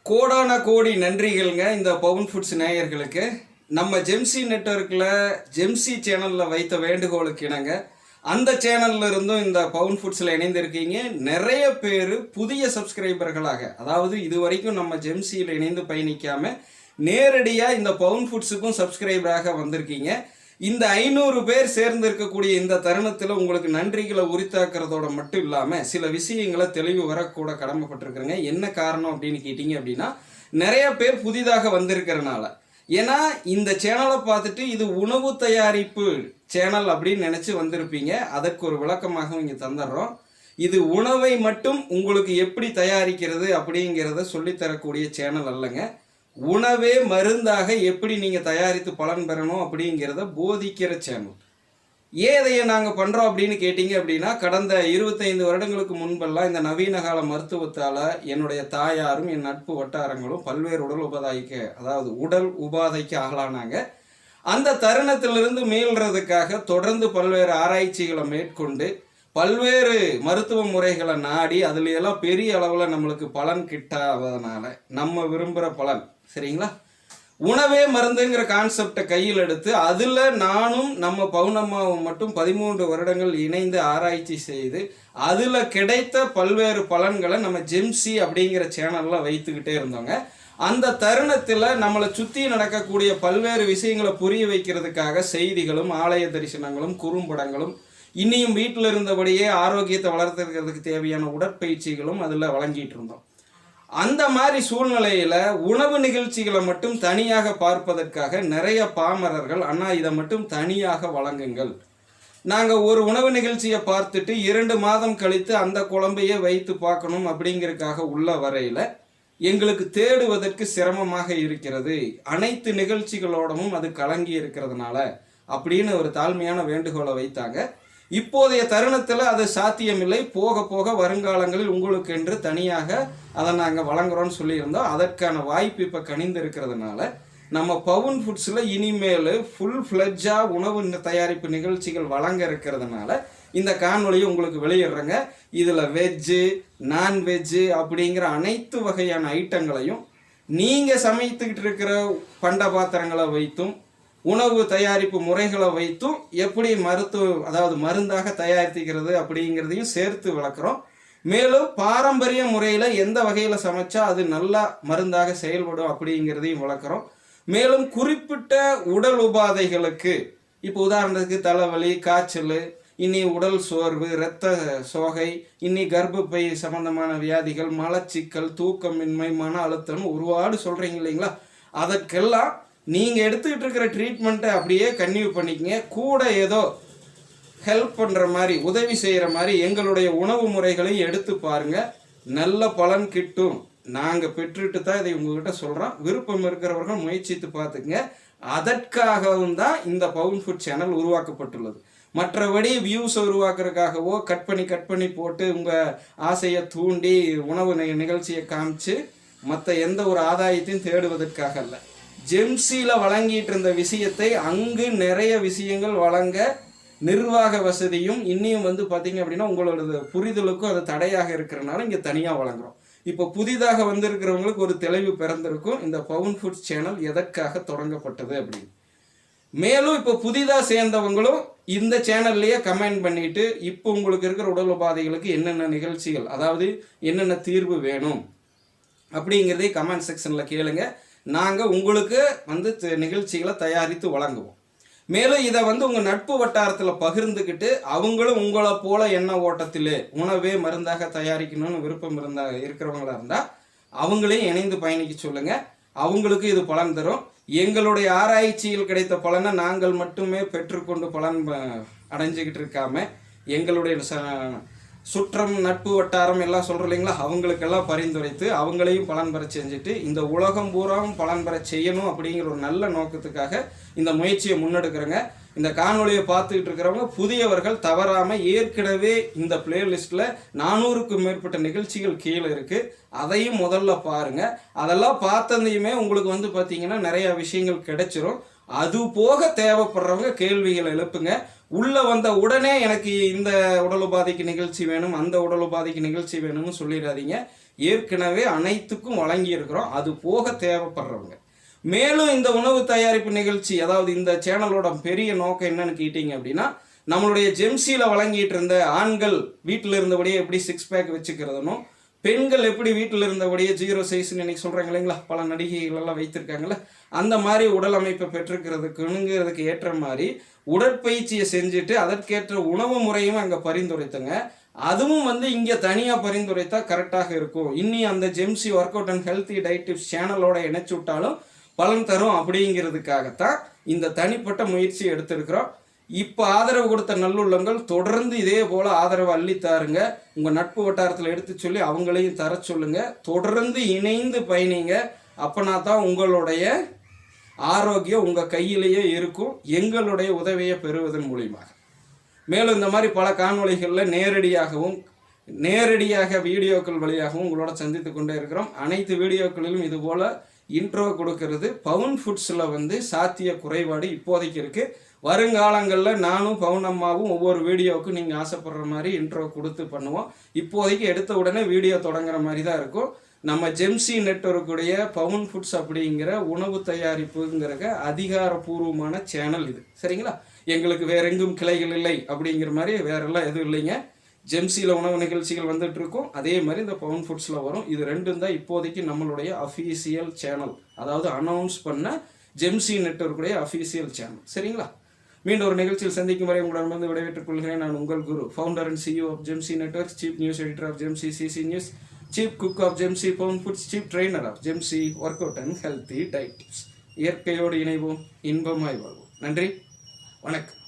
கோடான கோடி நன்றிகள்ங்க இந்த பவுன் ஃபுட்ஸ் நேயர்களுக்கு. நம்ம ஜெம்சி நெட்வொர்க்கில் ஜெம்சி சேனலில் வைத்த வேண்டுகோளுக்கு இணங்க அந்த சேனல்ல இருந்தும் இந்த பவுன் ஃபுட்ஸில் இணைந்திருக்கீங்க. நிறைய பேர் புதிய சப்ஸ்கிரைபர்களாக, அதாவது இது வரைக்கும் நம்ம ஜெம்சியில் இணைந்து பயணிக்காமல் நேரடியாக இந்த பவுன் ஃபுட்ஸுக்கும் சப்ஸ்கிரைபராக வந்திருக்கீங்க. இந்த 500 பேர் சேர்ந்து இருக்கக்கூடிய இந்த தருணத்தில் உங்களுக்கு நன்றிகளை உரித்தாக்குறதோட மட்டும் இல்லாமல் சில விஷயங்களை தெளிவு வரக்கூட கடமைப்பட்டிருக்கிறேங்க. என்ன காரணம் அப்படின்னு கேட்டிங்க அப்படின்னா, நிறைய பேர் புதிதாக வந்திருக்கிறனால. ஏன்னா இந்த சேனலை பார்த்துட்டு இது உணவு தயாரிப்பு சேனல் அப்படின்னு நினச்சி வந்திருப்பீங்க. அதற்கு ஒரு விளக்கமாக இங்கே தந்துடுறோம். இது உணவை மட்டும் உங்களுக்கு எப்படி தயாரிக்கிறது அப்படிங்கிறத சொல்லித்தரக்கூடிய சேனல் அல்லங்க. உணவே மருந்தாக எப்படி நீங்கள் தயாரித்து பலன் பெறணும் அப்படிங்கிறத போதிக்கிற சேனல். ஏன் இதையை நாங்கள் பண்ணுறோம் அப்படின்னு கேட்டிங்க அப்படின்னா, கடந்த 25 வருடங்களுக்கு முன்பெல்லாம் இந்த நவீன கால மருத்துவத்தால் என்னுடைய தாயாரும் என் நட்பு வட்டாரங்களும் பல்வேறு உடல் உபாதைக்கு ஆளானாங்க. அந்த தருணத்திலிருந்து மீள்றதுக்காக தொடர்ந்து பல்வேறு ஆராய்ச்சிகளை மேற்கொண்டு பல்வேறு மருத்துவ முறைகளை நாடி அதுல எல்லாம் பெரிய அளவில் நம்மளுக்கு பலன் கிட்டாததுனால நம்ம விரும்புகிற பலன் சரிங்களா, உணவே மருந்துங்கிற கான்செப்டை கையில் எடுத்து அதில் நானும் நம்ம பவுனம்மாவும் மட்டும் 13 வருடங்கள் இணைந்து ஆராய்ச்சி செய்து அதில் கிடைத்த பல்வேறு பலன்களை நம்ம ஜெம்சி அப்படிங்கிற சேனலில் வைத்துக்கிட்டே இருந்தோங்க. அந்த தருணத்தில் நம்மளை சுற்றி நடக்கக்கூடிய பல்வேறு விஷயங்களை புரிய வைக்கிறதுக்காக செய்திகளும் ஆலய தரிசனங்களும் குறும்படங்களும் இன்னியும் வீட்டில் இருந்தபடியே ஆரோக்கியத்தை வளர்த்துக்கிறதுக்கு தேவையான உடற்பயிற்சிகளும் அதில் வழங்கிட்டு இருந்தோம். அந்த மாதிரி சூழ்நிலையில் உணவு நிகழ்ச்சிகளை மட்டும் தனியாக பார்ப்பதற்காக நிறைய பாமரர்கள் அண்ணா இதை மட்டும் தனியாக வழங்குங்கள், நாங்கள் ஒரு உணவு நிகழ்ச்சியை பார்த்துட்டு 2 மாதம் கழித்து அந்த குழம்பையே வைத்து பார்க்கணும் அப்படிங்கிறதுக்காக உள்ள வரையில் எங்களுக்கு தேடுவதற்கு சிரமமாக இருக்கிறது, அனைத்து நிகழ்ச்சிகளோடவும் அது கலங்கி இருக்கிறதுனால அப்படின்னு ஒரு தாழ்மையான வேண்டுகோளை வைத்தாங்க. இப்போதைய தருணத்தில் அது சாத்தியமில்லை, போக போக வருங்காலங்களில் உங்களுக்கு என்று தனியாக அதை நாங்கள் வழங்குறோன்னு சொல்லியிருந்தோம். அதற்கான வாய்ப்பு இப்போ கணிந்து இருக்கிறதுனால நம்ம பவுன் ஃபுட்ஸில் இனிமேல் ஃபுல் ஃப்ளெட்ஜாக உணவு தயாரிப்பு நிகழ்ச்சிகள் வழங்க இருக்கிறதுனால இந்த காணொலியை உங்களுக்கு வெளியிடுறேங்க. இதில் வெஜ்ஜு நான்வெஜ்ஜு அப்படிங்கிற அனைத்து வகையான ஐட்டங்களையும் நீங்கள் சமைத்துக்கிட்டு இருக்கிற பண்ட பாத்திரங்களை வைத்தும் உணவு தயாரிப்பு முறைகளை வைத்தும் எப்படி மருந்தாக தயாரித்துக்கிறது அப்படிங்கிறதையும் சேர்த்து விளக்குறோம். மேலும் பாரம்பரிய முறையில் எந்த வகையில் சமைச்சா அது நல்லா மருந்தாக செயல்படும் அப்படிங்கிறதையும் விளக்குறோம். மேலும் குறிப்பிட்ட உடல் உபாதைகளுக்கு, இப்போ உதாரணத்துக்கு தலைவலி, காய்ச்சல், இனி உடல் சோர்வு, இரத்த சோகை, இனி கர்ப்பப்பை சம்பந்தமான வியாதிகள், மலச்சிக்கல், தூக்கமின்மை, மன அழுத்தம் ஒருபாடு சொல்கிறீங்க இல்லைங்களா, அதற்கெல்லாம் நீங்கள் எடுத்துக்கிட்டு இருக்கிற ட்ரீட்மெண்ட்டை அப்படியே கன்டினியூ பண்ணிக்கங்க. கூட ஏதோ ஹெல்ப் பண்ணுற மாதிரி, உதவி செய்கிற மாதிரி எங்களுடைய உணவு முறைகளையும் எடுத்து பாருங்கள், நல்ல பலன் கிட்டும். நாங்கள் பெற்றுட்டு தான் இதை உங்ககிட்ட சொல்கிறோம். விருப்பம் இருக்கிறவர்கள் முயற்சித்து பார்த்துக்குங்க. அதற்காகவும் தான் இந்த பவுன் ஃபுட் சேனல் உருவாக்கப்பட்டுள்ளது. மற்றபடி வியூஸை உருவாக்குறதுக்காகவோ கட் பண்ணி போட்டு உங்கள் ஆசையை தூண்டி உணவு நிகழ்ச்சியை காமிச்சு மற்ற எந்த ஒரு ஆதாயத்தையும் தேடுவதற்காக அல்ல. ஜெம்சியில் வழங்கிட்டு இருந்த விஷயத்தை அங்கு நிறைய விஷயங்கள் வழங்க நிர்வாக வசதியும் இன்னியும் பார்த்தீங்க அப்படின்னா உங்களோட புரிதலுக்கும் அது தடையாக இருக்கிறனால இங்கே தனியாக வழங்குறோம். இப்போ புதிதாக வந்திருக்கிறவங்களுக்கு ஒரு தெளிவு பிறந்திருக்கும் இந்த பவுன் ஃபுட்ஸ் சேனல் எதற்காக தொடங்கப்பட்டது அப்படின்னு. மேலும் இப்போ புதிதாக சேர்ந்தவங்களும் இந்த சேனல்லையே கமெண்ட் பண்ணிட்டு இப்போ உங்களுக்கு இருக்கிற உடல் உபாதைகளுக்கு என்னென்ன நிகழ்ச்சிகள், அதாவது என்னென்ன தீர்வு வேணும் அப்படிங்கிறதே கமெண்ட் செக்ஷனில் கேளுங்க. நாங்கள் உங்களுக்கு நிகழ்ச்சிகளை தயாரித்து வழங்குவோம். மேலும் இதை உங்கள் நட்பு வட்டாரத்தில் பகிர்ந்துக்கிட்டு அவங்களும் உங்களை போல எண்ண ஓட்டத்திலே உணவே மருந்தாக தயாரிக்கணும்னு விருப்பம் இருக்கிறவங்களா இருந்தால் அவங்களையும் இணைந்து பயணிக்க சொல்லுங்கள். அவங்களுக்கு இது பலன் தரும். எங்களுடைய ஆராய்ச்சியில் கிடைத்த பலனை நாங்கள் மட்டுமே பெற்றுக்கொண்டு பலன் அடைஞ்சிக்கிட்டு இருக்காம எங்களுடைய சுற்றம் நட்பு வட்டாரம் எல்லாம் சொல்கிறோம் இல்லைங்களா, அவங்களுக்கெல்லாம் பரிந்துரைத்து அவங்களையும் பலன் பெற செஞ்சுட்டு இந்த உலகம் பூராவும் பலன் பெற செய்யணும் அப்படிங்கிற ஒரு நல்ல நோக்கத்துக்காக இந்த முயற்சியை முன்னெடுக்கிறேங்க. இந்த காணொலியை பார்த்துக்கிட்டு இருக்கிறவங்க புதியவர்கள் தவறாமல் ஏற்கனவே இந்த பிளேலிஸ்ட்டில் 400க்கும் மேற்பட்ட நிகழ்ச்சிகள் கீழே இருக்குது, அதையும் முதல்ல பாருங்கள். அதெல்லாம் பார்த்ததையுமே உங்களுக்கு பார்த்தீங்கன்னா நிறையா விஷயங்கள் கிடைச்சிரும். அது போக தேவைப்படுறவங்க கேள்விகளை எழுப்புங்க. உள்ளே வந்த உடனே எனக்கு இந்த உடல் உபாதைக்கு நிகழ்ச்சி வேணும், அந்த உடல் உபாதைக்கு நிகழ்ச்சி வேணும்னு சொல்லிடாதீங்க. ஏற்கனவே அனைத்துக்கும் வழங்கி இருக்கிறோம். அது போக தேவைப்படுறவங்க மேலும் இந்த உணவு தயாரிப்பு நிகழ்ச்சி, அதாவது இந்த சேனலோட பெரிய நோக்கம் என்னன்னு கேட்டீங்க அப்படின்னா, நம்மளுடைய ஜெம்சியில் வழங்கிட்டு இருந்த ஆண்கள் வீட்டில் இருந்தபடியே எப்படி 6 பேக் வச்சுக்கிறதுனும், பெண்கள் எப்படி வீட்டில் இருந்தபடியே 0 சைஸ்ன்னு இன்னைக்கு சொல்கிறாங்க இல்லைங்களா, பல நடிகைகள் எல்லாம் வைத்திருக்காங்களே, அந்த மாதிரி உடல் அமைப்பை பெற்றுக்கிறதுக்குங்கிறதுக்கு ஏற்ற மாதிரி உடற்பயிற்சியை செஞ்சுட்டு அதற்கேற்ற உணவு முறையும் அங்கே பரிந்துரைத்துங்க. அதுவும் இங்கே தனியாக பரிந்துரைத்தா கரெக்டாக இருக்கும். இன்னி அந்த Jemsi workout and healthy diet tips சேனலோட இணைச்சு விட்டாலும் பலன் தரும் அப்படிங்கிறதுக்காகத்தான் இந்த தனிப்பட்ட முயற்சி எடுத்திருக்கிறோம். இப்போ ஆதரவு கொடுத்த நல்லுள்ளங்கள் தொடர்ந்து இதே போல் ஆதரவு அள்ளித்தாருங்க. உங்கள் நட்பு வட்டாரத்தில் எடுத்து சொல்லி அவங்களையும் தர சொல்லுங்க. தொடர்ந்து இணைந்து பயணிங்க. அப்போனா தான் உங்களுடைய ஆரோக்கியம் உங்கள் கையிலேயே இருக்கும், எங்களுடைய உதவியை பெறுவதன் மூலியமாக. மேலும் இந்த மாதிரி பல காணொளிகளில் நேரடியாக வீடியோக்கள் வழியாகவும் உங்களோட சந்தித்து கொண்டே இருக்கிறோம். அனைத்து வீடியோக்களிலும் இதுபோல் இன்ட்ரோ கொடுக்கறது பவுன் ஃபுட்ஸில் சாத்திய குறைபாடு இப்போதைக்கு இருக்குது. வருங்காலங்களில் நானும் பவுன் அம்மாவும் ஒவ்வொரு வீடியோவுக்கும் நீங்கள் ஆசைப்படுற மாதிரி இன்ட்ரோ கொடுத்து பண்ணுவோம். இப்போதைக்கு எடுத்த உடனே வீடியோ தொடங்குற மாதிரி தான் இருக்கும். நம்ம ஜெம்சி நெட்வொர்க்குடைய பவுன் ஃபுட்ஸ் அப்படிங்கிற உணவு தயாரிப்புங்கிற அதிகாரப்பூர்வமான சேனல் இது. சரிங்களா? எங்களுக்கு வேற எங்கும் கிளைகள் இல்லை அப்படிங்கிற மாதிரி வேறெல்லாம் எதுவும் இல்லைங்க. ஜெம்சியில் உணவு நிகழ்ச்சிகள் வந்துட்டு இருக்கும், அதே மாதிரி இந்த பவுன் ஃபுட்ஸில் வரும். இது ரெண்டும் தான் இப்போதைக்கு நம்மளுடைய அஃபீஷியல் சேனல், அதாவது அனௌன்ஸ் பண்ண ஜெம்சி நெட்வொர்க்குடைய அஃபீஷியல் சேனல். சரிங்களா? மீண்டும் ஒரு நிகழ்ச்சியில் சந்திக்கும் வரை உங்களிடமிருந்து விடைபெற்றுக் கொள்கிறேன். நான் உங்கள் Guru, founder and CEO of Jemsi network, chief news editor of Jemsi CC news, chief cook of Jemsi பவுன் foods, chief trainer of Jemsi workout and healthy diet tips. இயற்கையோடு இணைவோம், இன்பமாய் வாழ்வோம். நன்றி, வணக்கம்.